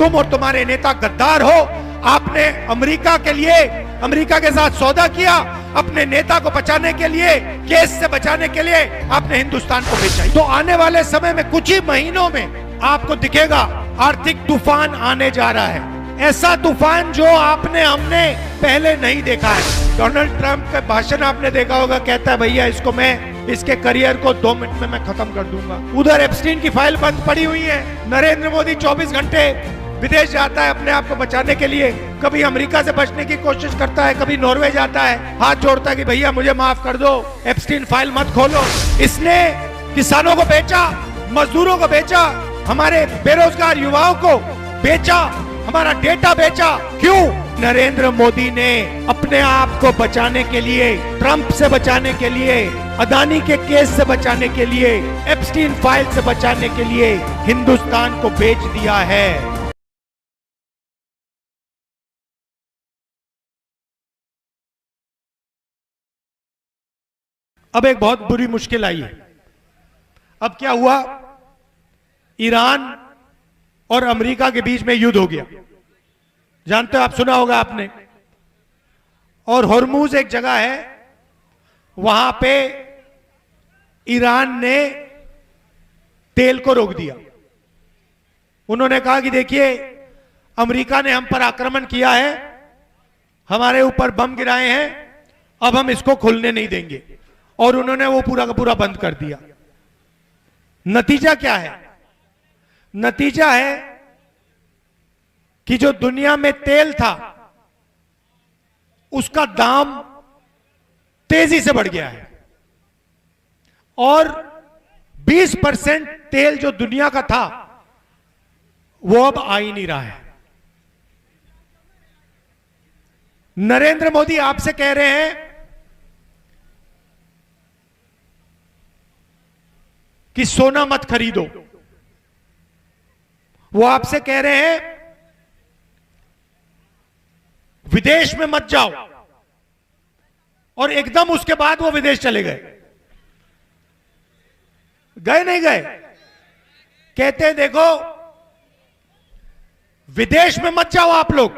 तुम और तुम्हारे नेता गद्दार हो। आपने अमेरिका के लिए, अमेरिका के साथ सौदा किया, अपने नेता को बचाने के लिए, केस से बचाने के लिए आपने हिंदुस्तान को बेचा। तो आने वाले समय में कुछ ही महीनों में आपको दिखेगा आर्थिक तूफान आने जा रहा है, ऐसा तूफान जो हमने पहले नहीं देखा है। डोनाल्ड ट्रंप का भाषण आपने देखा होगा, कहता है भैया इसके करियर को 2 मिनट में मैं खत्म कर दूंगा। उधर एप्स्टीन की फाइल बंद पड़ी हुई है। नरेंद्र मोदी 24 घंटे विदेश जाता है अपने आप को बचाने के लिए, कभी अमेरिका से बचने की कोशिश करता है, कभी नॉर्वे जाता है, हाथ जोड़ता है कि भैया मुझे माफ कर दो, एप्स्टीन फाइल मत खोलो। इसने किसानों को बेचा, मजदूरों को बेचा, हमारे बेरोजगार युवाओं को बेचा, हमारा डेटा बेचा। क्यों? नरेंद्र मोदी ने अपने आप को बचाने के लिए, ट्रंप से बचाने के लिए, अदानी के केस से बचाने के लिए, एप्स्टीन फाइल से बचाने के लिए हिंदुस्तान को बेच दिया है। अब एक बहुत बुरी मुश्किल आई है। अब क्या हुआ? ईरान और अमेरिका के बीच में युद्ध हो गया, जानते हो आप, सुना होगा आपने। और हॉर्मूज एक जगह है, वहां पे ईरान ने तेल को रोक दिया। उन्होंने कहा कि देखिए अमेरिका ने हम पर आक्रमण किया है, हमारे ऊपर बम गिराए हैं, अब हम इसको खुलने नहीं देंगे। और उन्होंने वो पूरा का पूरा बंद कर दिया। नतीजा क्या है? नतीजा है कि जो दुनिया में तेल था उसका दाम तेजी से बढ़ गया है, और 20% तेल जो दुनिया का था वो अब आ ही नहीं रहा है। नरेंद्र मोदी आपसे कह रहे हैं कि सोना मत खरीदो, वो आपसे कह रहे हैं विदेश में मत जाओ, और एकदम उसके बाद वो विदेश चले गए। गए नहीं गए? कहते हैं देखो विदेश में मत जाओ आप लोग,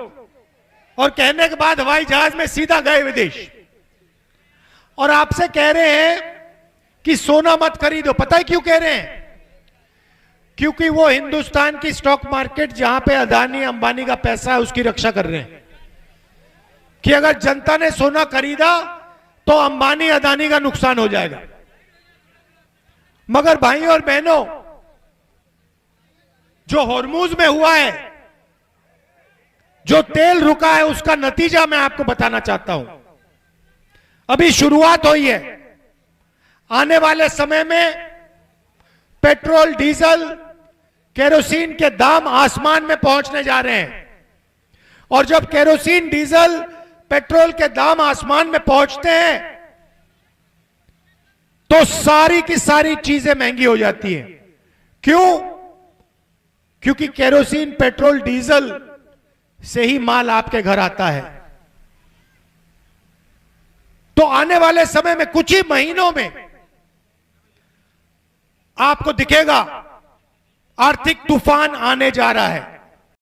और कहने के बाद हवाई जहाज में सीधा गए विदेश। और आपसे कह रहे हैं कि सोना मत खरीदो। पता है क्यों कह रहे हैं? क्योंकि वो हिंदुस्तान की स्टॉक मार्केट जहां पे अदानी अंबानी का पैसा है उसकी रक्षा कर रहे हैं, कि अगर जनता ने सोना खरीदा तो अंबानी अदानी का नुकसान हो जाएगा। मगर भाइयों और बहनों, जो हॉर्मूज में हुआ है, जो तेल रुका है, उसका नतीजा मैं आपको बताना चाहता हूं। अभी शुरुआत हुई है। आने वाले समय में पेट्रोल, डीजल, केरोसिन के दाम आसमान में पहुंचने जा रहे हैं। और जब केरोसिन, डीजल, पेट्रोल के दाम आसमान में पहुंचते हैं तो सारी की सारी चीजें महंगी हो जाती हैं। क्यों? क्योंकि केरोसिन, पेट्रोल, डीजल से ही माल आपके घर आता है। तो आने वाले समय में कुछ ही महीनों में आपको दिखेगा आर्थिक तूफान आने जा रहा है।